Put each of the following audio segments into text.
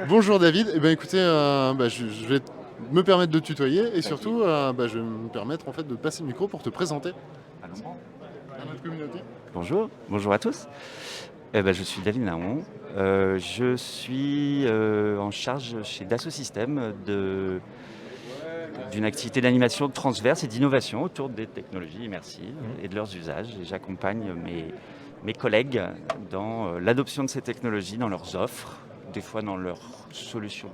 Bonjour David, eh ben, écoutez, je vais me permettre de tutoyer et surtout je vais me permettre en fait de passer le micro pour te présenter Allons-y. à notre communauté. Bonjour à tous. Je suis David Naon. Je suis en charge chez Dassault Systèmes d'une activité d'animation transverse et d'innovation autour des technologies immersives et de leurs usages. Et j'accompagne mes collègues dans l'adoption de ces technologies, dans leurs offres, des fois dans leurs solutions,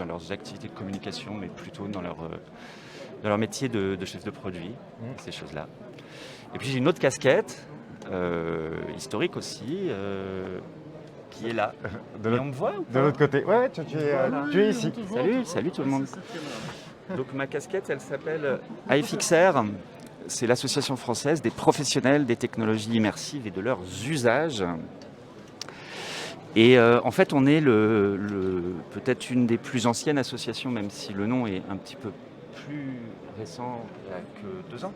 leurs activités de communication, mais plutôt dans leur métier de chef de produit, ces choses-là. Et puis j'ai une autre casquette, historique aussi, qui est là. Et on me voit ou De pas? l'autre côté. Ouais, tu es ici. Salut tout le monde. Donc ma casquette, elle s'appelle AFXR. C'est l'association française des professionnels des technologies immersives et de leurs usages. Et en fait, on est peut-être une des plus anciennes associations, même si le nom est un petit peu plus récent, il n'y a que 2 ans.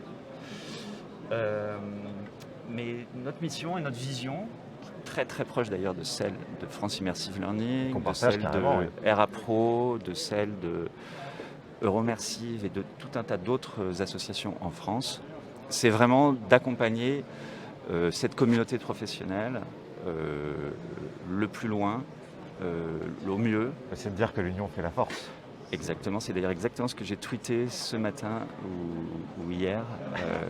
Mais notre mission et notre vision, très très proche d'ailleurs de celle de France Immersive Learning, de celle de RA Pro, de celle de Euromersive et de tout un tas d'autres associations en France, c'est vraiment d'accompagner cette communauté de professionnels le plus loin, au mieux. C'est de dire que l'union fait la force. Exactement, c'est d'ailleurs exactement ce que j'ai tweeté ce matin ou hier.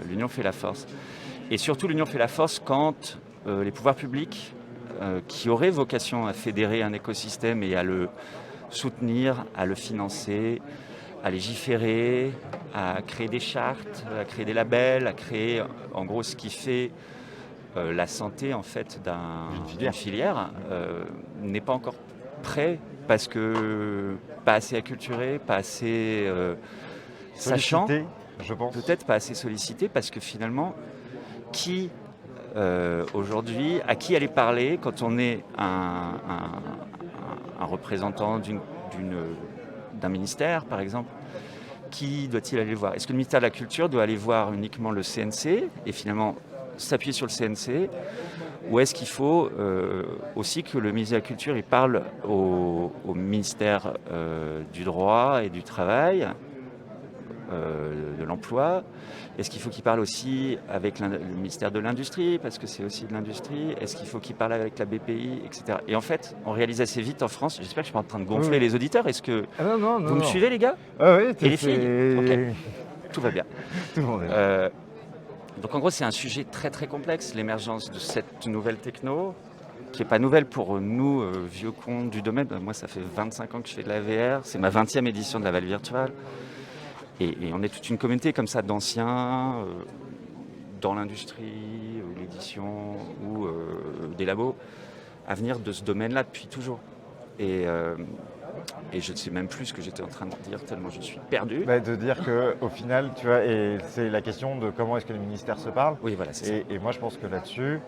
L'union fait la force. Et surtout, l'union fait la force quand les pouvoirs publics, qui auraient vocation à fédérer un écosystème et à le soutenir, à le financer, à légiférer, à créer des chartes, à créer des labels, à créer en gros ce qui fait la santé en fait d'une filière, n'est pas encore prêt parce que pas assez acculturé, pas assez sachant, je pense. Peut-être pas assez sollicité parce que finalement, aujourd'hui, à qui aller parler quand on est un représentant d'un ministère, par exemple? Qui doit-il aller voir? Est-ce que le ministère de la Culture doit aller voir uniquement le CNC et finalement s'appuyer sur le CNC? Ou est-ce qu'il faut aussi que le ministère de la Culture il parle au ministère du droit et du travail, de l'emploi? Est-ce qu'il faut qu'il parle aussi avec le ministère de l'Industrie, parce que c'est aussi de l'industrie? Est-ce qu'il faut qu'il parle avec la BPI, etc. Et en fait, on réalise assez vite en France, j'espère que je suis pas en train de gonfler les auditeurs, est-ce que non, vous me suivez les gars? Oui, et les filles? Okay. Tout va bien. Tout le monde est là. Donc en gros, c'est un sujet très très complexe, l'émergence de cette nouvelle techno, qui n'est pas nouvelle pour nous, vieux cons du domaine. Moi, ça fait 25 ans que je fais de la VR, c'est ma 20e édition de la Val Virtual. Et on est toute une communauté comme ça d'anciens, dans l'industrie, l'édition ou des labos, à venir de ce domaine-là depuis toujours. Et je ne sais même plus ce que j'étais en train de dire tellement je suis perdu. De dire qu'au final, tu vois, et c'est la question de comment est-ce que les ministères se parlent. Oui, voilà, c'est ça. Et moi, je pense que là-dessus,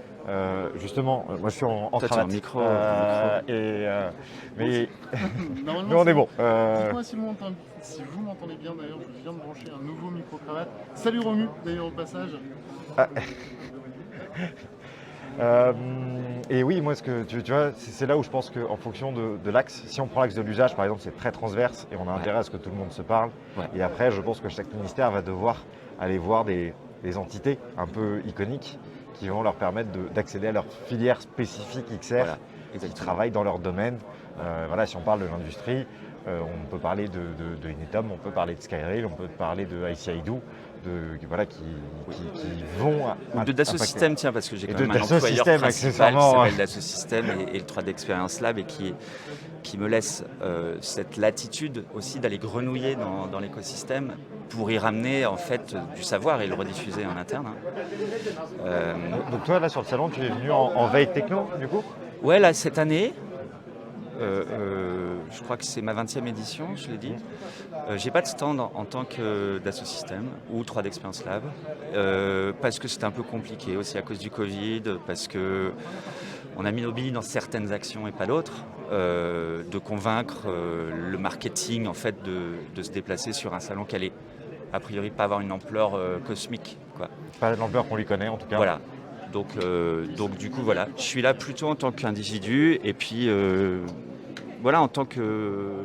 justement, moi je suis en Toi, cravate. t'es en micro. Mais Normalement, nous, on est bon. Dites-moi si vous m'entendez bien d'ailleurs, je viens de brancher un nouveau micro-cravate. Salut Romu d'ailleurs au passage. Et oui, moi, ce que tu vois, c'est là où je pense qu'en fonction de l'axe, si on prend l'axe de l'usage, par exemple, c'est très transverse et on a intérêt à ce que tout le monde se parle. Ouais. Et après, je pense que chaque ministère va devoir aller voir des entités un peu iconiques qui vont leur permettre d'accéder à leur filière spécifique XR qui travaillent dans leur domaine. Si on parle de l'industrie, on peut parler de Inetum, on peut parler de Skyrail, on peut parler de ICIDO, qui vont... Ou de Dassault Systèmes, tiens, parce que j'ai quand même un employeur principal qui s'appelle Dassault Systèmes et le 3D Experience Lab et qui me laisse cette latitude aussi d'aller grenouiller dans l'écosystème pour y ramener en fait du savoir et le rediffuser en interne. Donc toi, là, sur le salon, tu es venu en veille techno, du coup? Ouais, là, cette année, je crois que c'est ma 20e édition, je l'ai dit. J'ai pas de stand en tant que Dassault Systèmes ou 3D Experience Lab, parce que c'était un peu compliqué aussi à cause du Covid, parce que on a mis nos billes dans certaines actions et pas d'autres, de convaincre le marketing en fait de se déplacer sur un salon qui allait a priori pas avoir une ampleur cosmique, quoi. Pas l'ampleur qu'on lui connaît en tout cas. Voilà. Donc du coup voilà, je suis là plutôt en tant qu'individu et puis voilà, en tant que,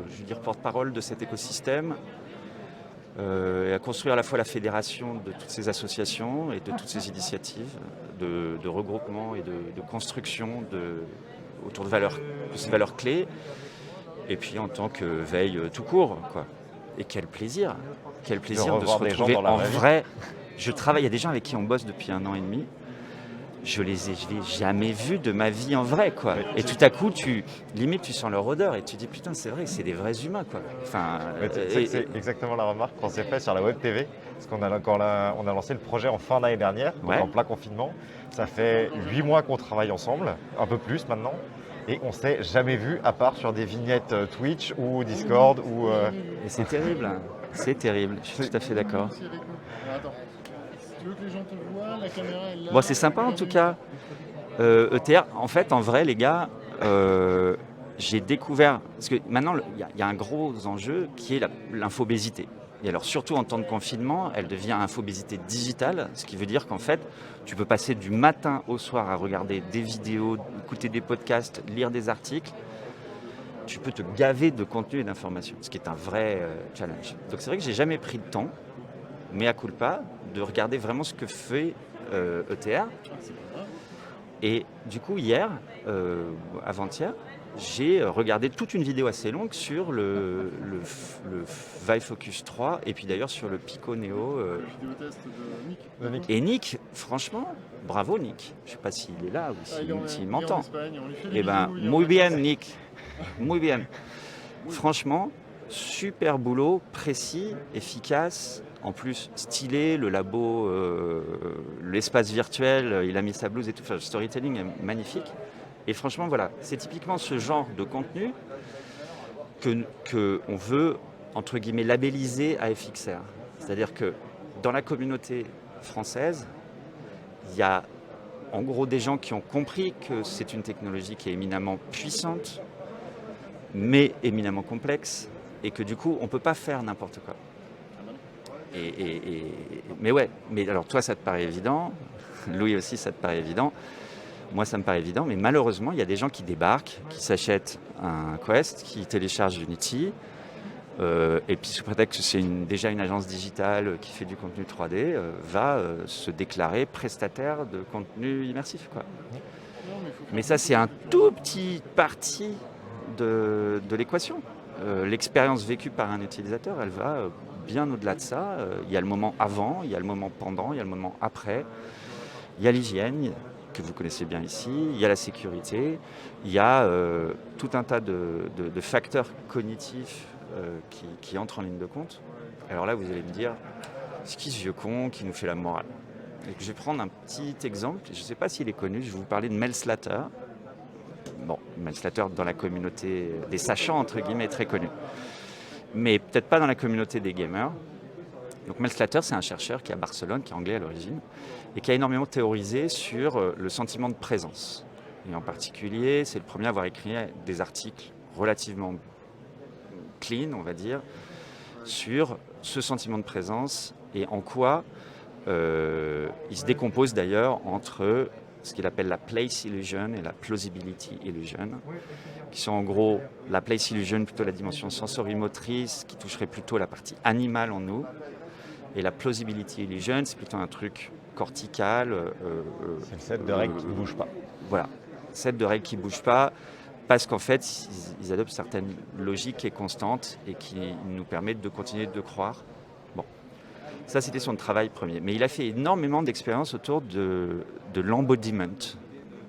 je veux dire, porte-parole de cet écosystème, et à construire à la fois la fédération de toutes ces associations et de toutes ces initiatives de regroupement et de construction autour de ces valeurs clés, et puis en tant que veille tout court, quoi. Et quel plaisir de se retrouver en vrai. Il y a des gens avec qui on bosse depuis 1 an et demi. Je l'ai jamais vus de ma vie en vrai, quoi. Et tout à coup, tu sens leur odeur et tu dis putain, c'est vrai, c'est des vrais humains, quoi. Enfin, c'est exactement la remarque qu'on s'est fait sur la Web TV, parce qu'on a lancé le projet en fin d'année dernière, en plein confinement. Ça fait 8 mois qu'on travaille ensemble, un peu plus maintenant, et on s'est jamais vu à part sur des vignettes Twitch ou Discord ou. Et c'est terrible, hein. C'est terrible. Je suis tout à fait d'accord. Tu veux que les gens te voient, la caméra est là. Bon, c'est sympa en tout cas. ETR, en fait, en vrai, les gars, j'ai découvert. Parce que maintenant, il y a un gros enjeu qui est l'infobésité. Et alors, surtout en temps de confinement, elle devient infobésité digitale, ce qui veut dire qu'en fait, tu peux passer du matin au soir à regarder des vidéos, écouter des podcasts, lire des articles. Tu peux te gaver de contenu et d'informations, ce qui est un vrai challenge. Donc, c'est vrai que j'ai jamais pris de temps, mea culpa, de regarder vraiment ce que fait ETR. Et du coup, avant-hier, j'ai regardé toute une vidéo assez longue sur le Vive Focus 3 et puis d'ailleurs sur le Pico Neo. De Nick. Et Nick, franchement, bravo Nick. Je ne sais pas s'il est là ou s'il m'entend. Eh bien, muy bien Nick. Muy bien. Franchement, super boulot, précis, efficace. En plus, stylé, le labo, l'espace virtuel, il a mis sa blouse et tout. Enfin, le storytelling est magnifique. Et franchement, voilà, c'est typiquement ce genre de contenu que on veut, entre guillemets, labelliser à FXR. C'est-à-dire que dans la communauté française, il y a en gros des gens qui ont compris que c'est une technologie qui est éminemment puissante, mais éminemment complexe, et que du coup, on ne peut pas faire n'importe quoi. Mais alors toi ça te paraît évident, Louis aussi ça te paraît évident, moi ça me paraît évident, mais malheureusement il y a des gens qui débarquent, qui s'achètent un Quest, qui téléchargent Unity, et puis sous prétexte que c'est déjà une agence digitale qui fait du contenu 3D, va se déclarer prestataire de contenu immersif, quoi. Mais ça c'est un tout petit parti de l'équation. L'expérience vécue par un utilisateur, elle va bien au-delà de ça. Il y a le moment avant, il y a le moment pendant, il y a le moment après. Il y a l'hygiène, que vous connaissez bien ici, il y a la sécurité, il y a tout un tas de facteurs cognitifs qui entrent en ligne de compte. Alors là, vous allez me dire, c'est qui ce vieux con qui nous fait la morale? Et je vais prendre un petit exemple, je ne sais pas s'il est connu, je vais vous parler de Mel Slater. Bon, Mel Slater dans la communauté des sachants, entre guillemets, très connu. Mais peut-être pas dans la communauté des gamers. Donc Mel Slater, c'est un chercheur qui est à Barcelone, qui est anglais à l'origine, et qui a énormément théorisé sur le sentiment de présence. Et en particulier, c'est le premier à avoir écrit des articles relativement clean, on va dire, sur ce sentiment de présence et en quoi il se décompose d'ailleurs entre ce qu'il appelle la place illusion et la plausibility illusion, qui sont en gros la place illusion, plutôt la dimension sensorimotrice, qui toucherait plutôt la partie animale en nous, et la plausibility illusion, c'est plutôt un truc cortical. C'est le set de règles qui ne bouge pas. Voilà, set de règles qui ne bougent pas, parce qu'en fait, ils adoptent certaines logiques et constantes et qui nous permettent de continuer de croire. Bon, ça c'était son travail premier. Mais il a fait énormément d'expériences autour de l'embodiment.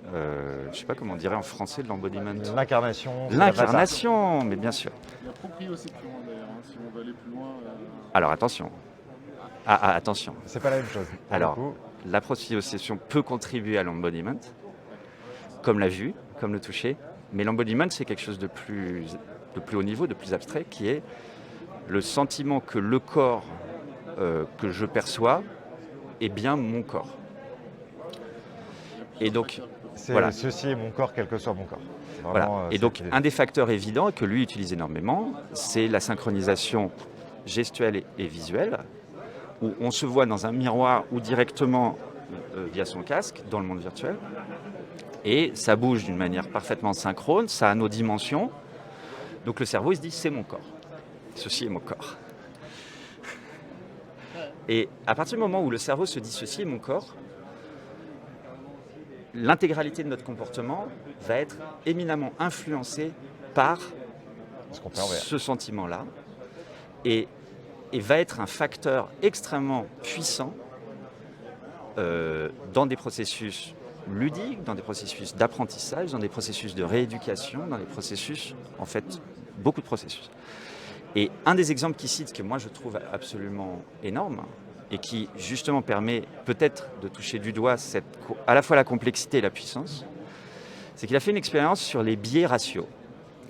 Je ne sais pas comment on dirait en français de l'embodiment. L'incarnation. L'incarnation, mais bien sûr. Il y a proprioception d'ailleurs, hein, si on veut aller plus loin. Alors attention. Attention. C'est pas la même chose. Alors, la proprioception peut contribuer à l'embodiment, comme la vue, comme le toucher. Mais l'embodiment, c'est quelque chose de plus haut niveau, de plus abstrait, qui est le sentiment que le corps que je perçois est bien mon corps. Et donc, voilà. Ceci est mon corps, quel que soit mon corps. Vraiment, voilà. Et donc, un des facteurs évidents que lui utilise énormément, c'est la synchronisation gestuelle et visuelle, où on se voit dans un miroir ou directement via son casque, dans le monde virtuel. Et ça bouge d'une manière parfaitement synchrone, ça a nos dimensions. Donc le cerveau, il se dit, c'est mon corps. Ceci est mon corps. Et à partir du moment où le cerveau se dit, ceci est mon corps, l'intégralité de notre comportement va être éminemment influencée par ce sentiment-là et va être un facteur extrêmement puissant dans des processus ludiques, dans des processus d'apprentissage, dans des processus de rééducation, dans des processus, en fait, beaucoup de processus. Et un des exemples qu'il cite, que moi je trouve absolument énorme, et qui justement permet peut-être de toucher du doigt à la fois la complexité et la puissance, c'est qu'il a fait une expérience sur les biais ratios.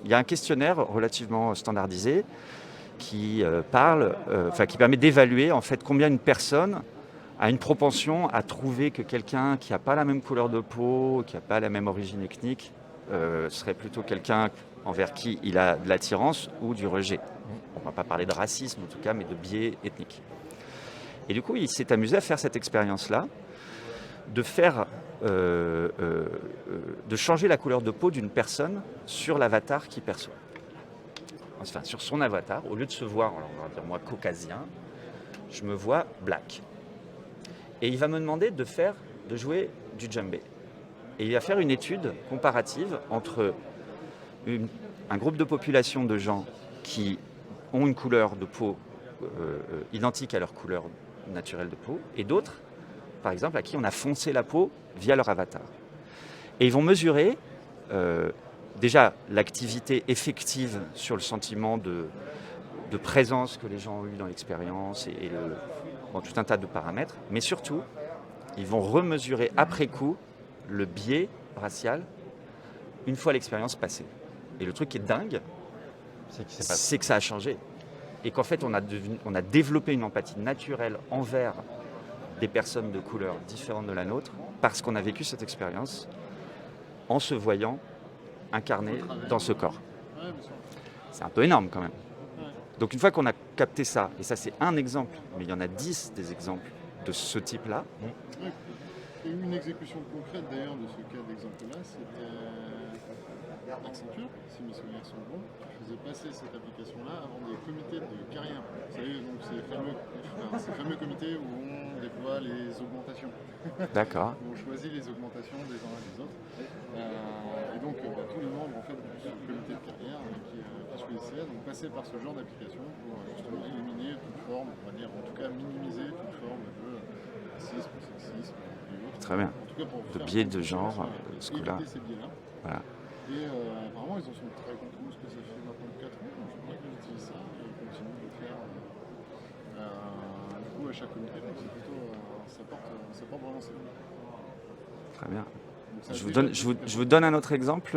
Il y a un questionnaire relativement standardisé qui permet d'évaluer en fait combien une personne a une propension à trouver que quelqu'un qui n'a pas la même couleur de peau, qui n'a pas la même origine ethnique, serait plutôt quelqu'un envers qui il a de l'attirance ou du rejet. On ne va pas parler de racisme en tout cas, mais de biais ethniques. Et du coup, il s'est amusé à faire cette expérience-là, de changer la couleur de peau d'une personne sur l'avatar qu'il perçoit. Enfin, sur son avatar, au lieu de se voir, alors on va dire moi caucasien, je me vois black. Et il va me demander de jouer du djembé. Et il va faire une étude comparative entre un groupe de population de gens qui ont une couleur de peau identique à leur couleur naturelle de peau, et d'autres, par exemple, à qui on a foncé la peau via leur avatar. Et ils vont mesurer déjà l'activité effective sur le sentiment de présence que les gens ont eu dans l'expérience et tout un tas de paramètres, mais surtout, ils vont remesurer après coup le biais racial une fois l'expérience passée. Et le truc qui est dingue, c'est que ça a changé. Et qu'en fait, on a développé une empathie naturelle envers des personnes de couleur différentes de la nôtre parce qu'on a vécu cette expérience en se voyant incarné dans ce corps. C'est un peu énorme quand même. Donc une fois qu'on a capté ça, et ça c'est un exemple, mais il y en a 10 des exemples de ce type-là. Et une exécution concrète d'ailleurs de ce cas d'exemple-là, c'était Accenture, si mes souvenirs sont bons, qui faisait passer cette application-là avant des comités de carrière. Vous savez, donc ces fameux comités où on déploie les augmentations. D'accord. Où on choisit les augmentations des uns et des autres. Et donc tous les membres en fait, de ce comité de carrière qui choisissaient donc passer par ce genre d'application pour justement éliminer toute forme, on va dire, en tout cas minimiser toute forme de racisme, sexisme et autres. Très bien. En tout cas, pour de biais de genre, ce coup-là. Ces biais-là. Voilà. Et apparemment, ils en sont très contents parce que ça fait maintenant 4 ans. Donc je crois qu'ils utilisent ça et ils continuent de le faire du coup à chaque comité. Donc c'est plutôt, ça porte vraiment ses fruits. Très bien. Je vous donne un autre exemple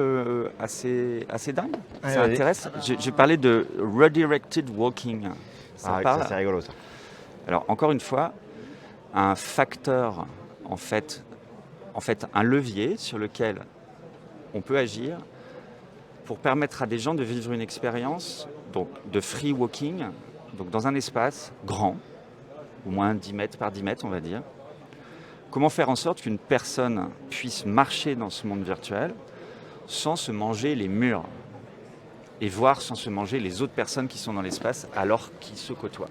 assez dingue. Ça intéresse. J'ai parlé de redirected walking. Ça c'est rigolo ça. Alors encore une fois, un facteur, en fait un levier sur lequel on peut agir pour permettre à des gens de vivre une expérience donc, de free walking, donc dans un espace grand, au moins 10 mètres par 10 mètres on va dire. Comment faire en sorte qu'une personne puisse marcher dans ce monde virtuel sans se manger les murs et voir sans se manger les autres personnes qui sont dans l'espace alors qu'ils se côtoient.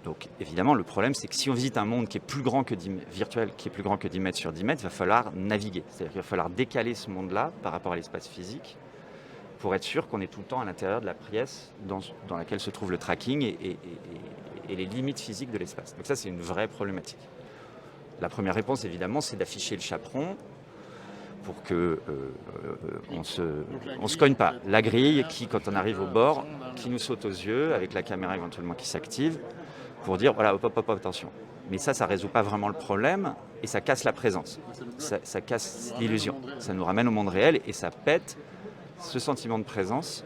Donc évidemment, le problème, c'est que si on visite un monde qui est plus grand que 10 virtuel, qui est plus grand que 10 mètres sur 10 mètres, il va falloir naviguer. C'est-à-dire qu'il va falloir décaler ce monde-là par rapport à l'espace physique pour être sûr qu'on est tout le temps à l'intérieur de la pièce dans laquelle se trouve le tracking et les limites physiques de l'espace. Donc ça, c'est une vraie problématique. La première réponse, évidemment, c'est d'afficher le chaperon pour que on se cogne pas. La grille qui, quand on arrive au bord, qui nous saute aux yeux, avec la caméra éventuellement qui s'active, pour dire, voilà, hop, attention. Mais ça ne résout pas vraiment le problème et ça casse la présence. Ça casse l'illusion. Ça nous ramène au monde réel et ça pète ce sentiment de présence,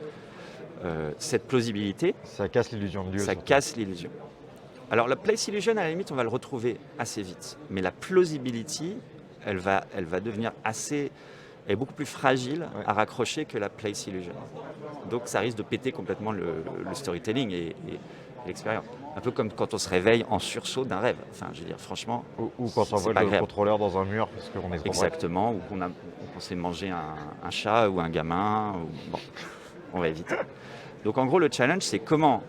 cette plausibilité. Ça casse l'illusion de Dieu. Ça casse l'illusion. Alors la place illusion, à la limite, on va le retrouver assez vite. Mais la plausibility, elle va devenir elle est beaucoup plus fragile à raccrocher que la place illusion. Donc ça risque de péter complètement le storytelling. Et l'expérience. Un peu comme quand on se réveille en sursaut d'un rêve. Enfin, je veux dire, franchement, Ou quand on c'est vole pas le agréable. contrôleur dans un mur parce qu'on est trop près. Exactement, ou qu'on s'est mangé un chat ou un gamin. Bon, on va éviter. Donc en gros, le challenge, c'est comment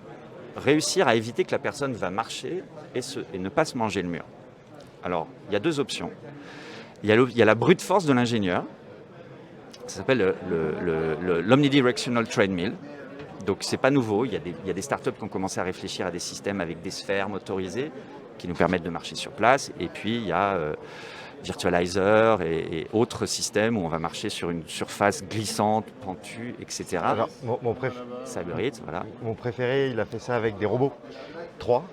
réussir à éviter que la personne va marcher et ne pas se manger le mur. Alors, il y a 2 options. Il y a la brute force de l'ingénieur. Ça s'appelle l'omnidirectional treadmill. Donc c'est pas nouveau, il y a des startups qui ont commencé à réfléchir à des systèmes avec des sphères motorisées qui nous permettent de marcher sur place. Et puis il y a Virtualizer et autres systèmes où on va marcher sur une surface glissante, pentue, etc. Alors, Voilà. mon préféré, il a fait ça avec des robots. 3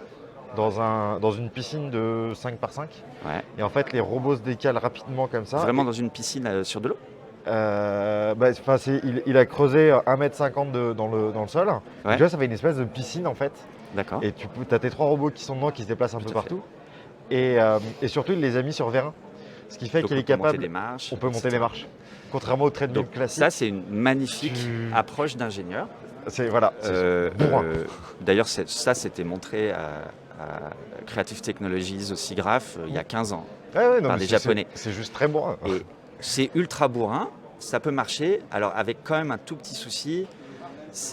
dans une piscine de 5 par 5. Ouais. Et en fait, les robots se décalent rapidement comme ça. Vraiment dans une piscine sur de l'eau? Il a creusé 1,50 m dans le sol. Ouais. Tu vois, ça fait une espèce de piscine en fait. D'accord. Et tu as tes 3 robots qui sont dedans, qui se déplacent un peu à partout. Et surtout, il les a mis sur vérin. Ce qui fait Donc qu'il est capable. On peut monter etc. les marches. Contrairement au treadmill Donc classique. ça, c'est une magnifique approche d'ingénieur. C'est bourrin. D'ailleurs, c'était montré à Creative Technologies au SIGGRAPH il y a 15 ans par des Japonais. C'est juste très bourrin. Et c'est ultra bourrin, ça peut marcher. Alors avec quand même un tout petit souci,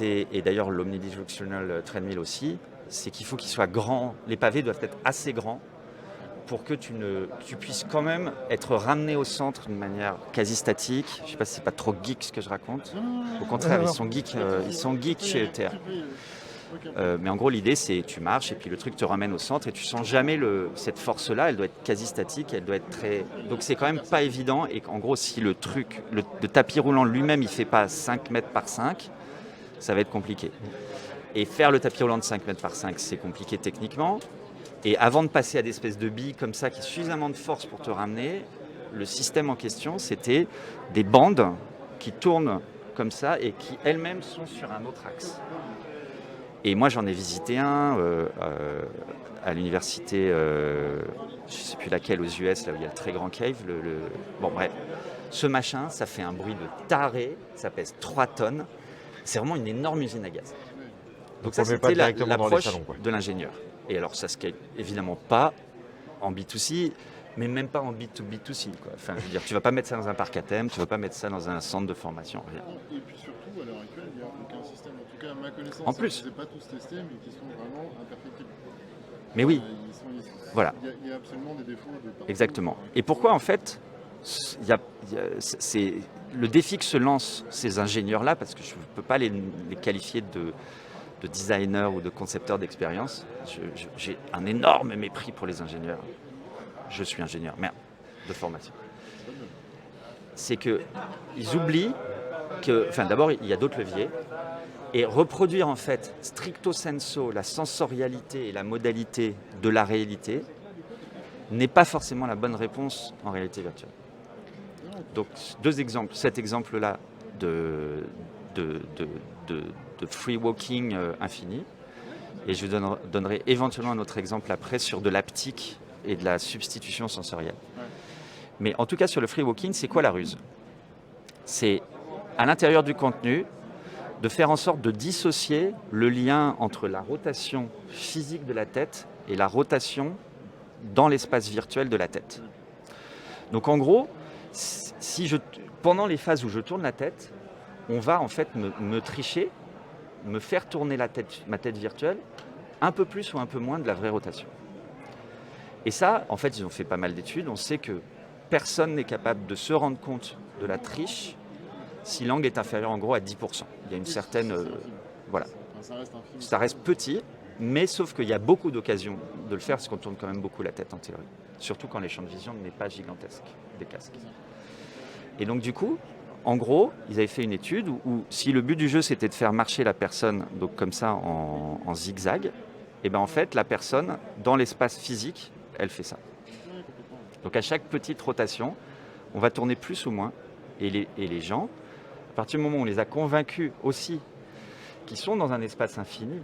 et d'ailleurs l'omnidirectional treadmill aussi, c'est qu'il faut qu'il soit grand. Les pavés doivent être assez grands pour que tu puisses quand même être ramené au centre d'une manière quasi statique. Je ne sais pas si c'est pas trop geek ce que je raconte. Au contraire, ils sont geeks chez ETH. Mais en gros, l'idée, c'est tu marches et puis le truc te ramène au centre et tu sens jamais cette force-là. Elle doit être quasi statique, elle doit être très. Donc c'est quand même pas évident. Et en gros, si le tapis roulant lui-même, il fait pas 5 mètres par 5, ça va être compliqué. Et faire le tapis roulant de 5 mètres par 5, c'est compliqué techniquement. Et avant de passer à des espèces de billes comme ça, qui ont suffisamment de force pour te ramener, le système en question, c'était des bandes qui tournent comme ça et qui elles-mêmes sont sur un autre axe. Et moi, j'en ai visité un à l'université, je ne sais plus laquelle, aux US, là où il y a le très grand cave. Bon, bref. Ce machin, ça fait un bruit de taré, ça pèse 3 tonnes. C'est vraiment une énorme usine à gaz. Donc ça, c'était l'approche de l'ingénieur. Et alors, ça se scale évidemment pas en B2C, mais même pas en B2B2C. Quoi. Enfin, je veux dire, tu ne vas pas mettre ça dans un parc à thème, tu ne vas pas mettre ça dans un centre de formation, rien. Et puis surtout, à l'heure actuelle, il n'y a aucun système, en tout cas à ma connaissance, en plus. je ne les ai pas tous testés, mais qui sont vraiment imperfectibles. Mais oui, voilà. Il y a absolument des défauts de partout. Exactement. Et pourquoi, en fait, c'est le défi que se lancent ces ingénieurs-là, parce que je ne peux pas les qualifier de designers ou de concepteurs d'expérience. J'ai un énorme mépris pour les ingénieurs. Je suis ingénieur, de formation. C'est qu'ils oublient que, d'abord, il y a d'autres leviers. Et reproduire, en fait, stricto sensu, la sensorialité et la modalité de la réalité n'est pas forcément la bonne réponse en réalité virtuelle. Donc, 2 exemples. Cet exemple-là de free walking infini. Et je vous donnerai éventuellement un autre exemple après sur de l'haptique et de la substitution sensorielle. Ouais. Mais en tout cas, sur le free walking, c'est quoi la ruse? C'est à l'intérieur du contenu de faire en sorte de dissocier le lien entre la rotation physique de la tête et la rotation dans l'espace virtuel de la tête. Donc en gros, pendant les phases où je tourne la tête, on va en fait me tricher, me faire tourner ma tête virtuelle un peu plus ou un peu moins de la vraie rotation. Et ça, en fait, ils ont fait pas mal d'études. On sait que personne n'est capable de se rendre compte de la triche si l'angle est inférieur en gros à 10%. Il y a une certaine... voilà. Ça reste petit, mais sauf qu'il y a beaucoup d'occasions de le faire parce qu'on tourne quand même beaucoup la tête en théorie. Surtout quand les champs de vision n'est pas gigantesque des casques. Et donc du coup, en gros, ils avaient fait une étude où si le but du jeu c'était de faire marcher la personne donc comme ça en zigzag, et ben en fait la personne dans l'espace physique, elle fait ça. Donc à chaque petite rotation, on va tourner plus ou moins et les gens, à partir du moment où on les a convaincus aussi qu'ils sont dans un espace infini,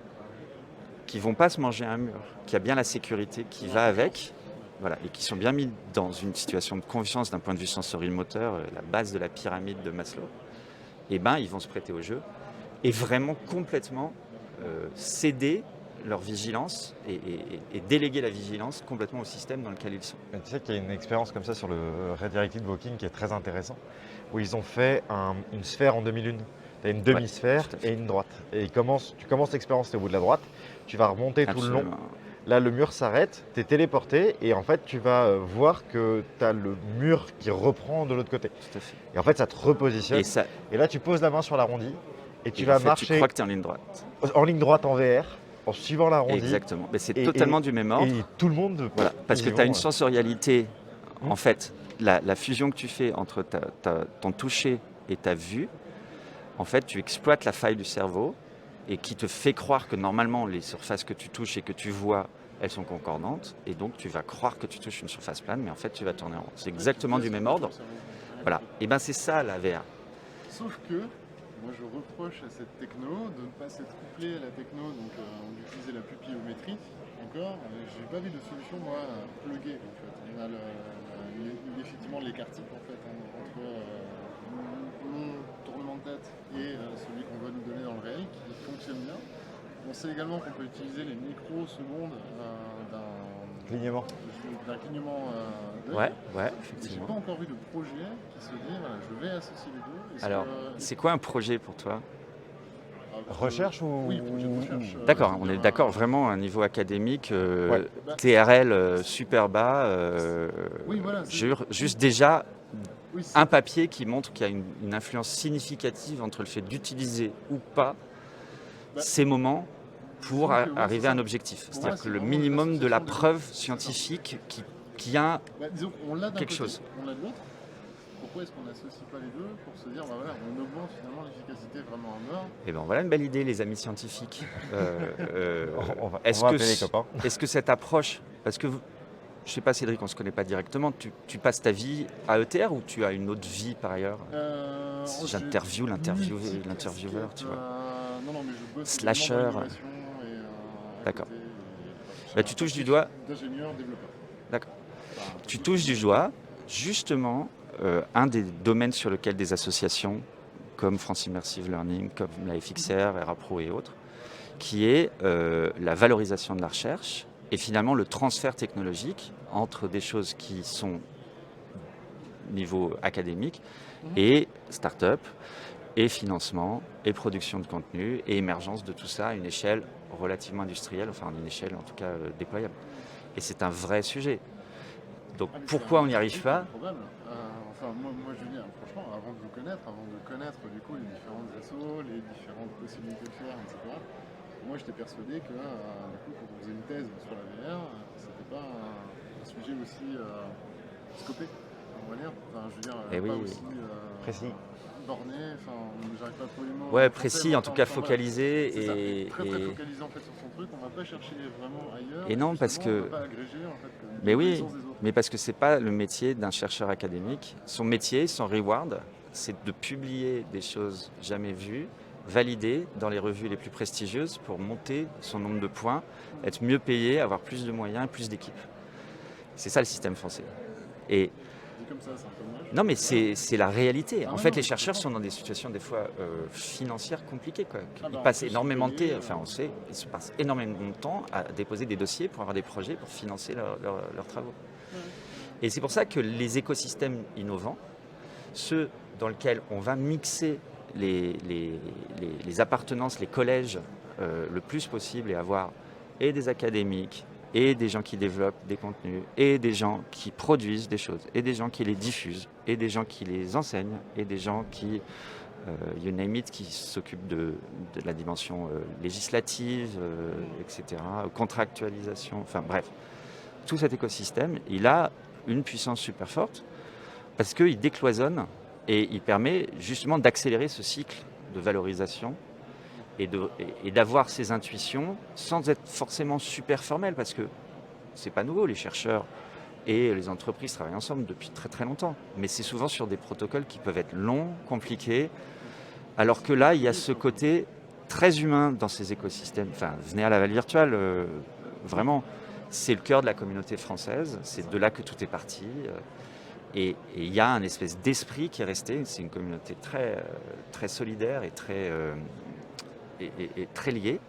qu'ils ne vont pas se manger un mur, qu'il y a bien la sécurité qui va avec, voilà, et qui sont bien mis dans une situation de confiance d'un point de vue sensoriel-moteur, la base de la pyramide de Maslow, et ben ils vont se prêter au jeu et vraiment complètement céder leur vigilance et déléguer la vigilance complètement au système dans lequel ils sont. Mais tu sais qu'il y a une expérience comme ça sur le Redirected Walking qui est très intéressant, où ils ont fait une sphère en demi-lune. Tu as une demi-sphère et une droite. Et tu commences l'expérience, tu es au bout de la droite, tu vas remonter tout le long. Là, le mur s'arrête, tu es téléporté et en fait, tu vas voir que tu as le mur qui reprend de l'autre côté. Tout à fait. Et en fait, ça te repositionne. Et là, tu poses la main sur l'arrondi et tu vas marcher. Tu crois que tu es en ligne droite. En ligne droite en VR, en suivant l'arrondi. Exactement. Mais c'est totalement du même ordre. Et tout le monde. Voilà. Parce que tu as une sensorialité. En fait, la fusion que tu fais entre ton toucher et ta vue, en fait, tu exploites la faille du cerveau et qui te fait croire que normalement, les surfaces que tu touches et que tu vois, elles sont concordantes. Et donc, tu vas croire que tu touches une surface plane, mais en fait, tu vas tourner en rond. C'est exactement du même ordre. Voilà. Et bien, c'est ça, la VR. Sauf que, moi, je reproche à cette techno de ne pas s'être couplée à la techno, donc d'utiliser la pupillométrie. Encore, j'ai pas vu de solution, moi, pluguée, en fait. On a effectivement l'écart type, en fait, entre mon tournement de tête et celui qu'on va nous donner dans le réel, qui fonctionne bien. On sait également qu'on peut utiliser les microsecondes d'un clignement d'œil. Ouais, J'ai pas encore vu de projet qui se dit voilà, je vais associer les deux. Alors, c'est quoi un projet pour toi? Recherche ou... Oui, projet de recherche. D'accord, on est d'accord, vraiment à un niveau académique, TRL super bas, juste déjà un papier qui montre qu'il y a une influence significative entre le fait d'utiliser ou pas ces moments pour arriver à un objectif. C'est-à-dire que le minimum de la preuve scientifique qui a quelque chose. On l'a de l'autre. Pourquoi est-ce qu'on n'associe pas les deux pour se dire voilà, on augmente finalement l'efficacité vraiment en or? Eh bien voilà une belle idée les amis scientifiques. Est-ce que cette approche, parce que je ne sais pas Cédric, on ne se connaît pas directement, tu passes ta vie à ETR ou tu as une autre vie par ailleurs? J'interviewe l'intervieweur, tu vois. Non, mais je bosse Slasher. D'accord. Tu touches du doigt. D'ingénieur développeur. D'accord. Tu touches du doigt justement un des domaines sur lequel des associations comme France Immersive Learning, comme la FXR, ERAPRO et autres, qui est la valorisation de la recherche et finalement le transfert technologique entre des choses qui sont niveau académique et start-up, et financement, et production de contenu, et émergence de tout ça à une échelle relativement industrielle, enfin une échelle en tout cas déployable. Et c'est un vrai sujet. Donc pourquoi on n'y arrive pas? Moi je veux dire, franchement, avant de connaître du coup les différentes assos, les différentes possibilités de faire, etc. Moi j'étais persuadé que du coup, quand on faisait une thèse sur la VR, c'était pas un sujet aussi scopé, on va dire. Enfin, je veux dire, pas aussi précis. Borné, j'arrive pas à trouver le mot. Ouais, précis, en tout cas focalisé. Et très focalisé en fait sur son truc, on va pas chercher vraiment ailleurs. Et non, parce que. On va pas agréger, en fait, mais oui, mais parce que c'est pas le métier d'un chercheur académique. Son métier, son reward, c'est de publier des choses jamais vues, validées dans les revues les plus prestigieuses pour monter son nombre de points, être mieux payé, avoir plus de moyens et plus d'équipes. C'est ça le système français. Et comme ça, c'est un peu moche. Non, mais c'est la réalité. En fait, les chercheurs sont dans des situations des fois financières compliquées. Ils passent énormément de temps, on sait, ils se passent énormément de temps à déposer des dossiers pour avoir des projets pour financer leurs travaux. Et c'est pour ça que les écosystèmes innovants, ceux dans lesquels on va mixer les appartenances, les collèges le plus possible et avoir et des académiques, et des gens qui développent des contenus, et des gens qui produisent des choses, et des gens qui les diffusent, et des gens qui les enseignent, et des gens qui, you name it, qui s'occupent de la dimension législative, etc., contractualisation, enfin bref. Tout cet écosystème, il a une puissance super forte, parce qu'il décloisonne, et il permet justement d'accélérer ce cycle de valorisation, et d'avoir ces intuitions sans être forcément super formel, parce que c'est pas nouveau, les chercheurs et les entreprises travaillent ensemble depuis très très longtemps, mais c'est souvent sur des protocoles qui peuvent être longs, compliqués, alors que là il y a ce côté très humain dans ces écosystèmes. Enfin, venez à la Valles Virtuale, vraiment, c'est le cœur de la communauté française, c'est de là que tout est parti, et il y a un espèce d'esprit qui est resté, c'est une communauté très, très solidaire et très lié.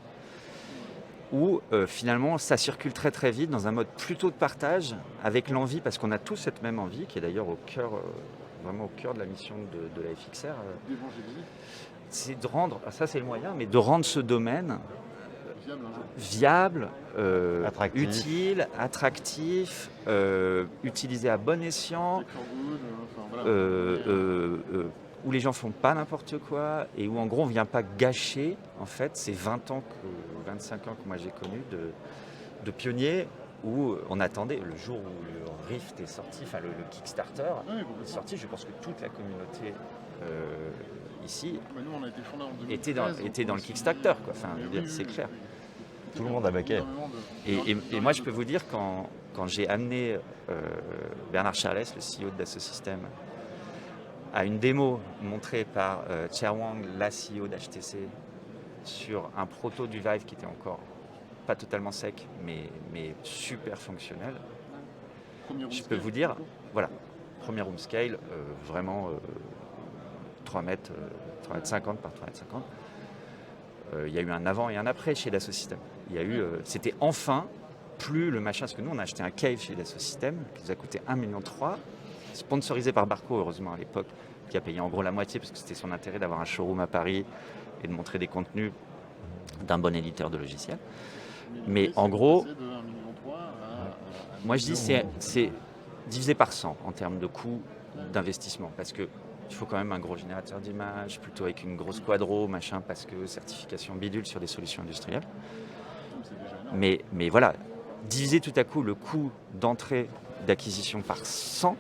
où finalement ça circule très très vite dans un mode plutôt de partage, avec l'envie, parce qu'on a tous cette même envie, qui est d'ailleurs au cœur, vraiment au cœur de la mission de la FXR, D'évangéliser. c'est de rendre, ça c'est le moyen, mais de rendre ce domaine Viable un jour. viable, Attractif. utile, attractif, utilisé à bon escient, Tech for good, enfin voilà. où les gens font pas n'importe quoi et où en gros on vient pas gâcher en fait ces 20 ans, 25 ans que moi j'ai connus de pionniers, où on attendait le jour où le Rift est sorti, enfin le Kickstarter est sorti. Je pense que toute la communauté ici Ouais, nous, on a été fondé en 2013, était dans le Kickstarter, quoi. Enfin, je veux dire, c'est clair. Tout le monde a baqué. Et moi, je peux vous dire, quand j'ai amené Bernard Charlès, le CEO de Dassault Systèmes, à une démo montrée par Chair Wang, la CEO d'HTC, sur un proto du Vive qui était encore pas totalement sec, mais super fonctionnel, je peux vous dire, voilà, premier room scale, vraiment 3 mètres 50 par 3 mètres 50. Il y a eu un avant et un après chez Dassault Systèmes. Il y a eu, c'était enfin plus le machin, parce que nous on a acheté un cave chez Dassault Systèmes qui nous a coûté 1,3 million, sponsorisé par Barco heureusement à l'époque, qui a payé en gros la moitié parce que c'était son intérêt d'avoir un showroom à Paris et de montrer des contenus d'un bon éditeur de logiciels. Mais en gros, moi je dis c'est divisé par 100 en termes de coût d'investissement, parce que il faut quand même un gros générateur d'images, plutôt avec une grosse quadro, machin, parce que certification bidule sur des solutions industrielles. Mais voilà, diviser tout à coup le coût d'entrée d'acquisition par 100,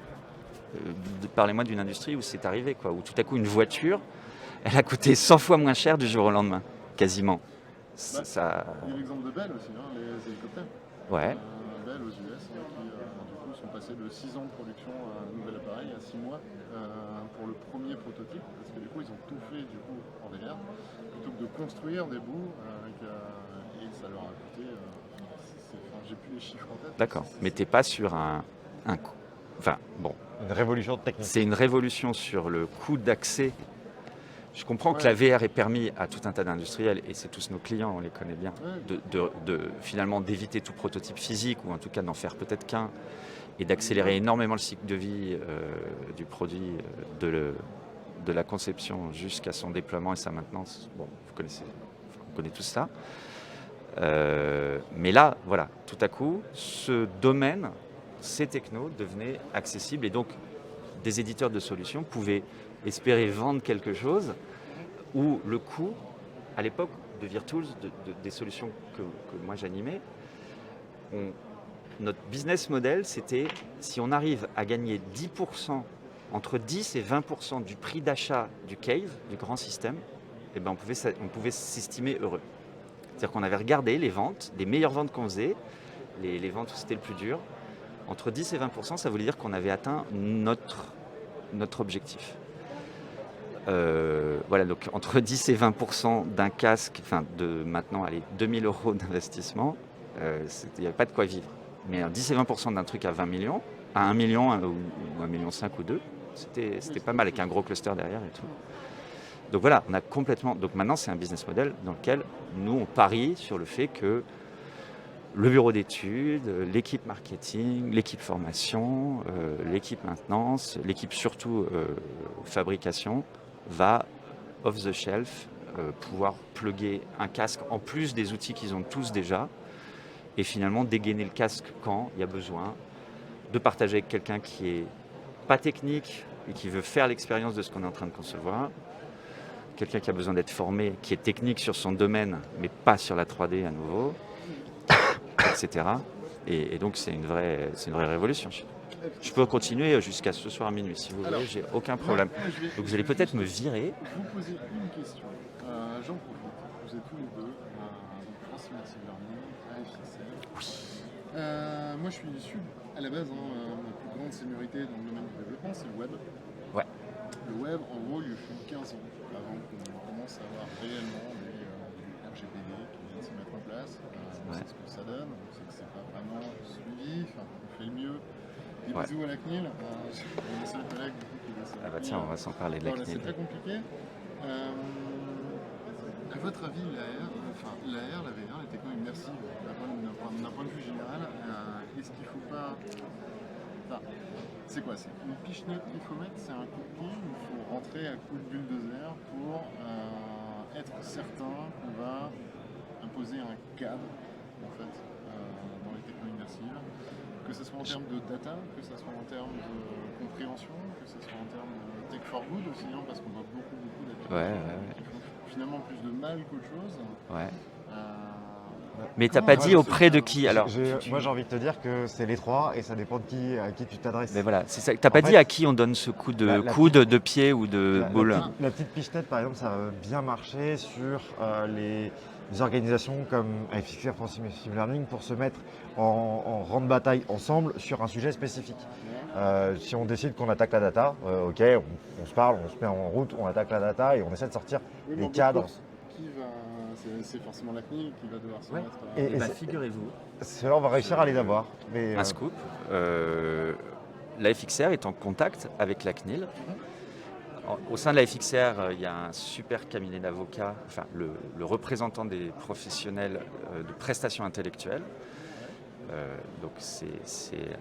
parlez-moi d'une industrie où c'est arrivé, quoi, où tout à coup une voiture, elle a coûté 100 fois moins cher du jour au lendemain, quasiment. Ça... Il y a l'exemple de Bell aussi, hein, les hélicoptères. Ouais. Bell aux US, qui du coup sont passés de 6 ans de production à un nouvel appareil à 6 mois pour le premier prototype, parce que du coup ils ont tout fait du coup en VR, plutôt que de construire des bouts, et ça leur a coûté, j'ai plus les chiffres en tête. D'accord, mais t'es pas sur un enfin bon. Une révolution technique. C'est une révolution sur le coût d'accès. Je comprends que la VR ait permis à tout un tas d'industriels, et c'est tous nos clients, on les connaît bien, de finalement d'éviter tout prototype physique, ou en tout cas d'en faire peut-être qu'un, et d'accélérer énormément le cycle de vie du produit, de la conception jusqu'à son déploiement et sa maintenance. Bon, on connaît tout ça. Mais là, voilà, tout à coup, ce domaine, ces technos devenaient accessibles, et donc des éditeurs de solutions pouvaient espérer vendre quelque chose où le coût, à l'époque de Virtools, des solutions que moi j'animais, notre business model, c'était si on arrive à gagner 10%, entre 10 et 20% du prix d'achat du cave, du grand système, eh ben on pouvait s'estimer heureux. C'est-à-dire qu'on avait regardé les ventes, les meilleures ventes qu'on faisait, les ventes où c'était le plus dur, entre 10 et 20%, ça voulait dire qu'on avait atteint notre objectif. Voilà, donc entre 10 et 20% d'un casque, enfin de maintenant, allez, 2000 € d'investissement, il n'y avait pas de quoi vivre. Mais 10 et 20% d'un truc à 20 millions, à 1 million ou 1,5 million ou 2, c'était pas mal, avec un gros cluster derrière et tout. Donc voilà, on a complètement. Donc maintenant, c'est un business model dans lequel nous, on parie sur le fait que le bureau d'études, l'équipe marketing, l'équipe formation, l'équipe maintenance, l'équipe surtout fabrication, va off the shelf pouvoir plugger un casque en plus des outils qu'ils ont tous déjà, et finalement dégainer le casque quand il y a besoin, de partager avec quelqu'un qui est pas technique et qui veut faire l'expérience de ce qu'on est en train de concevoir, quelqu'un qui a besoin d'être formé, qui est technique sur son domaine mais pas sur la 3D à nouveau, etc. Et donc c'est une vraie révolution. Je peux continuer jusqu'à ce soir à minuit si vous voulez, j'ai aucun problème. Donc vous allez peut-être me virer. Je vous poser une question. J'en profite. Vous êtes tous les deux. France Massive Learning, AFSL. Moi je suis issu à la base, ma plus grande seniorité dans le domaine du développement, c'est le web. Ouais. Le web, en gros, il fut 15 ans avant qu'on commence à avoir réellement des RGPD qui viennent se mettre en place. On sait ce que ça donne, on sait que c'est pas vraiment suivi, on fait le mieux. Des bisous à la CNIL. Mon seul collègue qui est Ah bah tiens, on va s'en parler de la CNIL. C'est très compliqué. votre avis, l'AR, la VR, les techno immersives, d'un point de vue général, est-ce qu'il ne faut pas... Enfin, c'est quoi? C'est une pichenette qu'il faut mettre? C'est un coup de pied? Il faut rentrer à coup de bulldozer pour être certain qu'on va imposer un cadre, en fait, dans les techno immersives? Que ce soit en termes de data, que ce soit en termes de compréhension, que ce soit en termes de tech for good aussi, hein, parce qu'on voit beaucoup d'applications qui font finalement plus de mal qu'autre chose. Ouais. Mais t'as pas dit auprès de qui alors? Moi j'ai envie de te dire que c'est les trois et ça dépend de à qui tu t'adresses. Mais voilà, c'est ça. T'as pas dit à qui on donne ce coup de coude, de pied ou de boule? La petite pichenette par exemple, ça va bien marcher sur les organisations comme AFXR France Machine Learning pour se mettre en rang de bataille ensemble sur un sujet spécifique. Si on décide qu'on attaque la data, ok, on se parle, on se met en route, on attaque la data et on essaie de sortir des cadres. C'est forcément la CNIL qui va devoir se mettre... Et figurez-vous... Cela, on va réussir à les avoir. Mais, un scoop, l'AFXR est en contact avec la CNIL. Au sein de l'AFXR, il y a un super cabinet d'avocats, enfin le représentant des professionnels de prestations intellectuelles. Donc c'est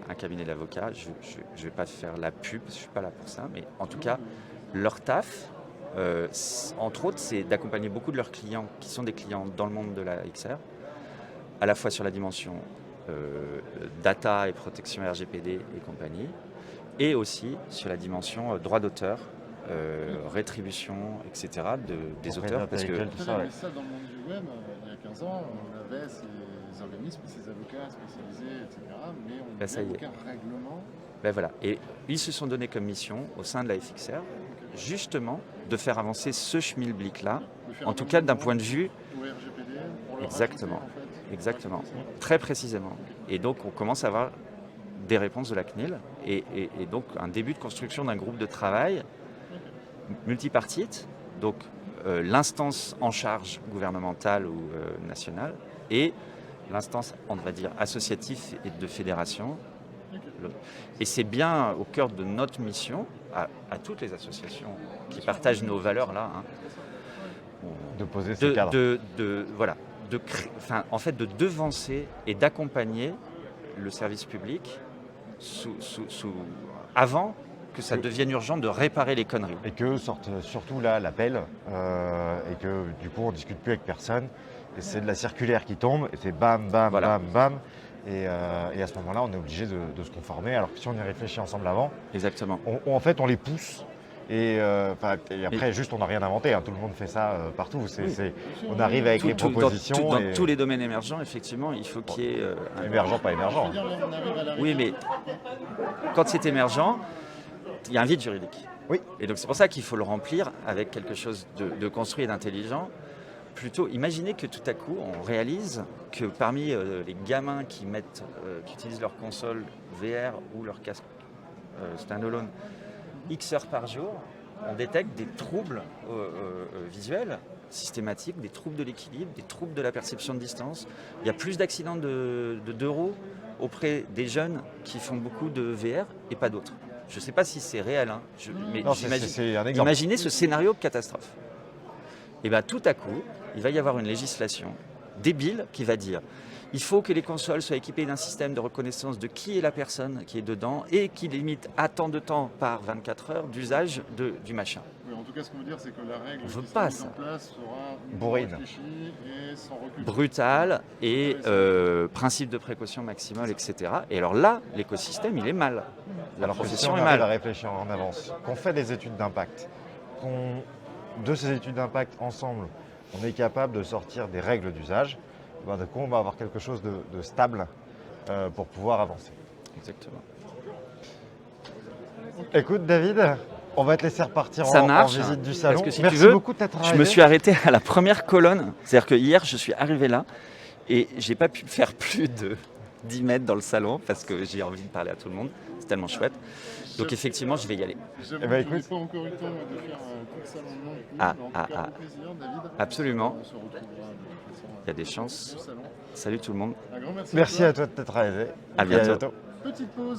un cabinet d'avocats. Je ne vais pas faire la pub, je ne suis pas là pour ça, mais en tout cas, leur taf... entre autres, c'est d'accompagner beaucoup de leurs clients qui sont des clients dans le monde de la XR, à la fois sur la dimension data et protection RGPD et compagnie, et aussi sur la dimension droit d'auteur, rétribution, etc. des auteurs. Parce que mais ça, dans le monde du web, il y a 15 ans, on avait ces organismes, ces avocats spécialisés, etc. Mais on n'avait aucun règlement. Ben voilà. Et ils se sont donnés comme mission au sein de la FXR, justement, de faire avancer ce schmilblick-là, en tout cas d'un point de vue... Exactement, exactement, très précisément. Et donc on commence à avoir des réponses de la CNIL et donc un début de construction d'un groupe de travail multipartite, donc l'instance en charge gouvernementale ou nationale et l'instance, on va dire, associative et de fédération. Et c'est bien au cœur de notre mission, à toutes les associations qui partagent nos valeurs là, hein, de poser ce cadre. En fait, de devancer et d'accompagner le service public avant que ça devienne urgent de réparer les conneries. Et que sorte surtout là l'appel et que du coup on ne discute plus avec personne. Et c'est de la circulaire qui tombe et c'est bam, bam, bam, bam. Et à ce moment-là, on est obligé de se conformer. Alors que si on y réfléchit ensemble avant, exactement. En fait, on les pousse. Et après, juste, on n'a rien inventé. Hein. Tout le monde fait ça partout. On arrive avec les propositions. Dans tous les domaines émergents, effectivement, il faut qu'il y ait... émergent, pas émergent. Oui, mais quand c'est émergent, il y a un vide juridique. Oui. Et donc, c'est pour ça qu'il faut le remplir avec quelque chose de construit et d'intelligent. Plutôt, imaginez que tout à coup, on réalise que parmi les gamins qui utilisent leur console VR ou leur casque standalone X heures par jour, on détecte des troubles visuels systématiques, des troubles de l'équilibre, des troubles de la perception de distance. Il y a plus d'accidents de deux roues auprès des jeunes qui font beaucoup de VR et pas d'autres. Je ne sais pas si c'est réel, hein, mais imaginez ce scénario de catastrophe. Et bien tout à coup, il va y avoir une législation débile qui va dire il faut que les consoles soient équipées d'un système de reconnaissance de qui est la personne qui est dedans et qui limite à tant de temps par 24 heures d'usage du machin. Oui, en tout cas, ce qu'on veut dire, c'est que la règle qui sera mise en place sera bourrine et sans recul. Brutale et principe de précaution maximale, etc. Et alors là, l'écosystème, il est mal. La profession est mal. À réfléchir en avance, qu'on fait des études d'impact, de ces études d'impact ensemble, on est capable de sortir des règles d'usage. Du coup, on va avoir quelque chose de stable pour pouvoir avancer. Exactement. Écoute, David, on va te laisser repartir en visite du salon. Parce que si Merci tu veux, beaucoup d'être arrivé. Je me suis arrêté à la première colonne. C'est-à-dire que hier, je suis arrivé là et j'ai pas pu faire plus de 10 mètres dans le salon parce que j'ai envie de parler à tout le monde. C'est tellement chouette. Donc effectivement, je vais y aller. Je n'ai pas encore eu le temps de faire tout le salon de monde. Plaisir, David. Absolument. On se retrouvera. Il y a des chances. Salut tout le monde. Un grand merci. Merci à toi de t'être arrivé. À bientôt. Petite pause.